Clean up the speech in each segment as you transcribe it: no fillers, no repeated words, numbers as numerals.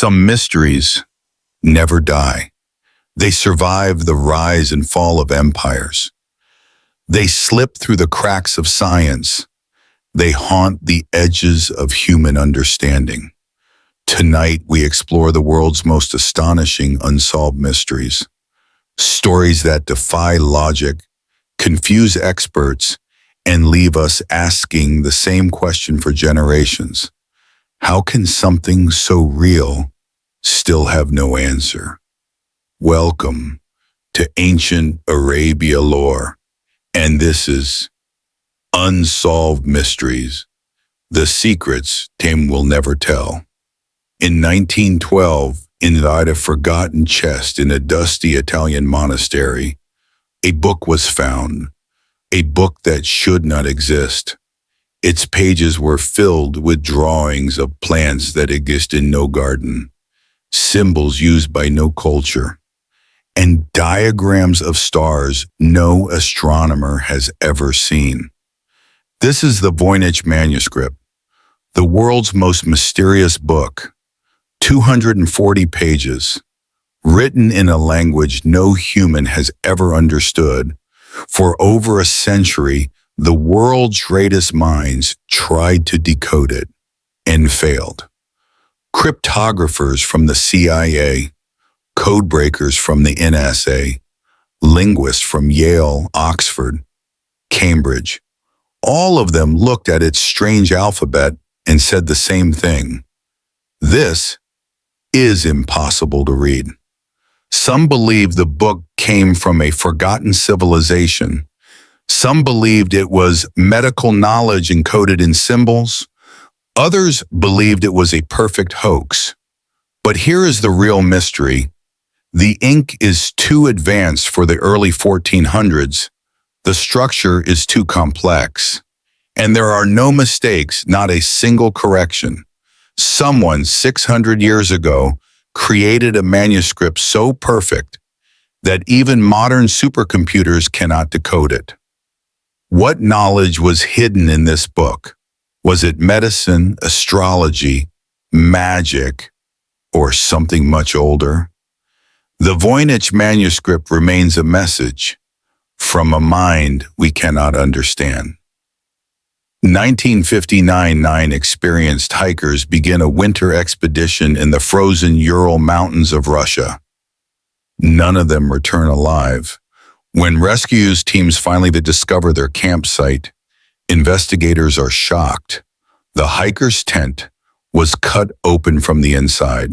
Some mysteries never die. They survive the rise and fall of empires. They slip through the cracks of science. They haunt the edges of human understanding. Tonight, we explore the world's most astonishing unsolved mysteries. Stories that defy logic, confuse experts, and leave us asking the same question for generations. How can something so real still have no answer? Welcome to ancient Arabia lore, and this is Unsolved Mysteries, the secrets time will never tell. In 1912, inside a forgotten chest in a dusty Italian monastery, a book was found, a book that should not exist. Its pages were filled with drawings of plants that exist in no garden, symbols used by no culture, and diagrams of stars no astronomer has ever seen. This is the Voynich Manuscript, the world's most mysterious book, 240 pages, written in a language no human has ever understood. For over a century, the world's greatest minds tried to decode it and failed. Cryptographers from the CIA, codebreakers from the NSA, linguists from Yale, Oxford, Cambridge, all of them looked at its strange alphabet and said the same thing. This is impossible to read. Some believed the book came from a forgotten civilization. Some believed it was medical knowledge encoded in symbols. Others believed it was a perfect hoax. But here is the real mystery. The ink is too advanced for the early 1400s. The structure is too complex. And there are no mistakes, not a single correction. Someone 600 years ago created a manuscript so perfect that even modern supercomputers cannot decode it. What knowledge was hidden in this book? Was it medicine, astrology, magic, or something much older? The Voynich Manuscript remains a message from a mind we cannot understand. 1959, experienced hikers begin a winter expedition in the frozen Ural Mountains of Russia. None of them return alive. When rescue teams finally discover their campsite, investigators are shocked. The hiker's tent was cut open from the inside.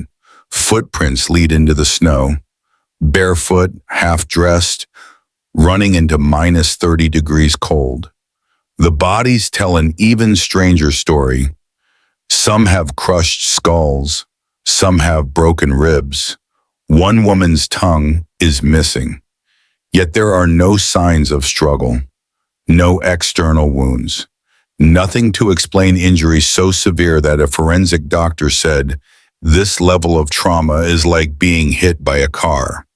Footprints lead into the snow. Barefoot, half-dressed, running into minus 30 degrees cold. The bodies tell an even stranger story. Some have crushed skulls. Some have broken ribs. One woman's tongue is missing. Yet there are no signs of struggle, no external wounds, nothing to explain injuries so severe that a forensic doctor said, "This level of trauma is like being hit by a car."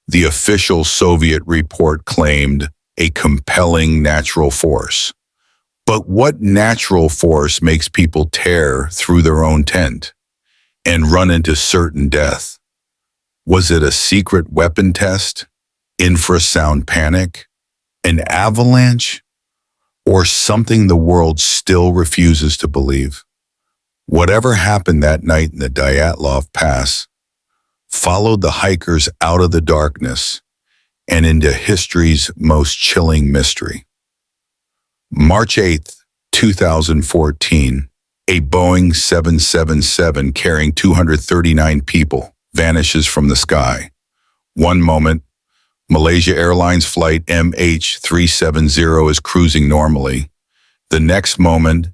The official Soviet report claimed a compelling natural force. But what natural force makes people tear through their own tent and run into certain death? Was it a secret weapon test, infrasound panic, an avalanche, or something the world still refuses to believe? Whatever happened that night in the Dyatlov Pass followed the hikers out of the darkness and into history's most chilling mystery. March 8, 2014, a Boeing 777 carrying 239 people vanishes from the sky. One moment, Malaysia Airlines flight MH370 is cruising normally. The next moment,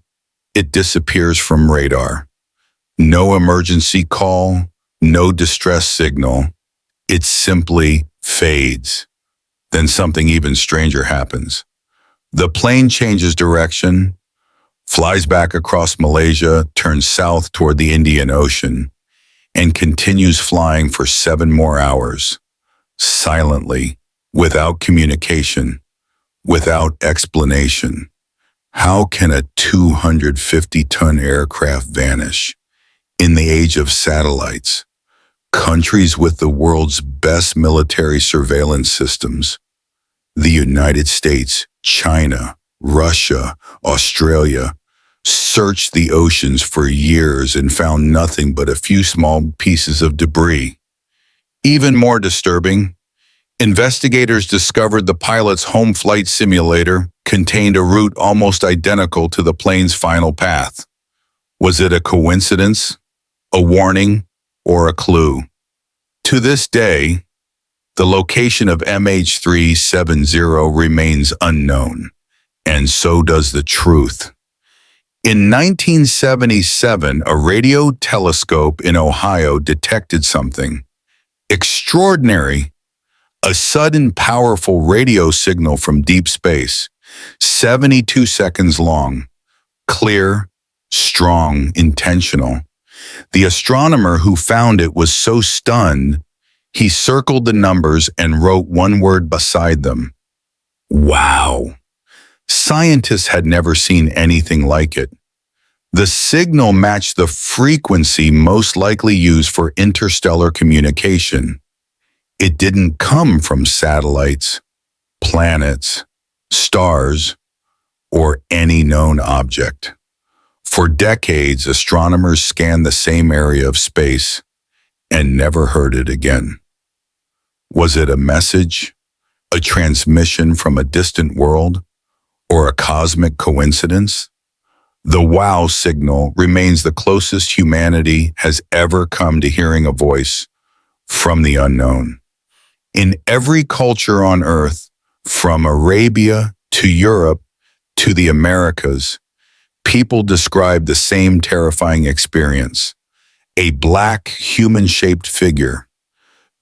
it disappears from radar. No emergency call, no distress signal. It simply fades. Then something even stranger happens. The plane changes direction, flies back across Malaysia, turns south toward the Indian Ocean, and continues flying for 7 more hours, silently, without communication, without explanation. How can a 250-ton aircraft vanish, In the age of satellites, countries with the world's best military surveillance systems, the United States, China, Russia, Australia, searched the oceans for years and found nothing but a few small pieces of debris. Even more disturbing, investigators discovered the pilot's home flight simulator contained a route almost identical to the plane's final path. Was it a coincidence, a warning, or a clue? To this day, the location of MH370 remains unknown, and so does the truth. In 1977, a radio telescope in Ohio detected something extraordinary, a sudden powerful radio signal from deep space, 72 seconds long, clear, strong, intentional. The astronomer who found it was so stunned, he circled the numbers and wrote one word beside them. Wow! Scientists had never seen anything like it. The signal matched the frequency most likely used for interstellar communication. It didn't come from satellites, planets, stars, or any known object. For decades, astronomers scanned the same area of space and never heard it again. Was it a message, a transmission from a distant world, or a cosmic coincidence? The wow signal remains the closest humanity has ever come to hearing a voice from the unknown. In every culture on Earth, from Arabia to Europe to the Americas, people describe the same terrifying experience. A black, human-shaped figure,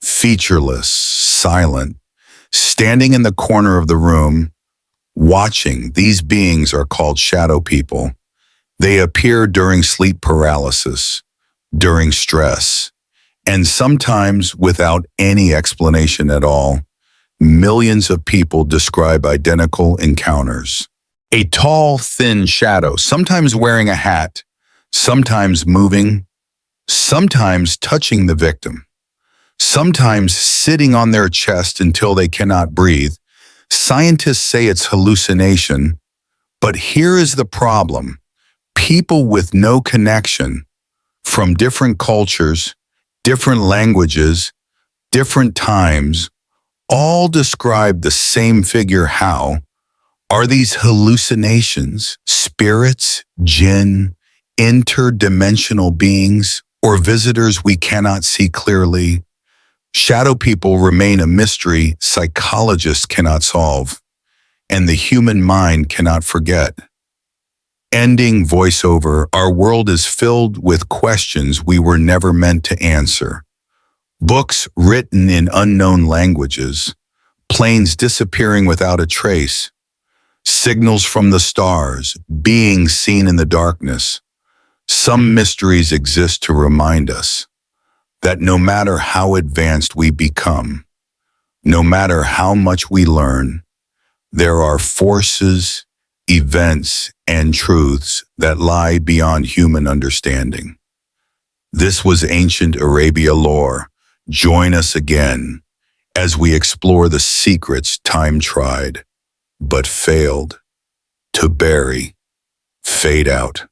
featureless, silent, standing in the corner of the room, watching. These beings are called shadow people. They appear during sleep paralysis, during stress, and sometimes without any explanation at all. Millions of people describe identical encounters. A tall, thin shadow, sometimes wearing a hat, sometimes moving, sometimes touching the victim, sometimes sitting on their chest until they cannot breathe. Scientists say it's hallucination, but here is the problem. People with no connection, from different cultures, different languages, different times, all describe the same figure. How? Are these hallucinations, spirits, jinn, interdimensional beings, or visitors we cannot see clearly? Shadow people remain a mystery psychologists cannot solve, and the human mind cannot forget. Ending voiceover, our world is filled with questions we were never meant to answer. Books written in unknown languages, planes disappearing without a trace, signals from the stars, beings seen in the darkness. Some mysteries exist to remind us that no matter how advanced we become, no matter how much we learn, there are forces, events, and truths that lie beyond human understanding. This was ancient Arabia lore. Join us again as we explore the secrets time tried, but failed to bury. Fade out.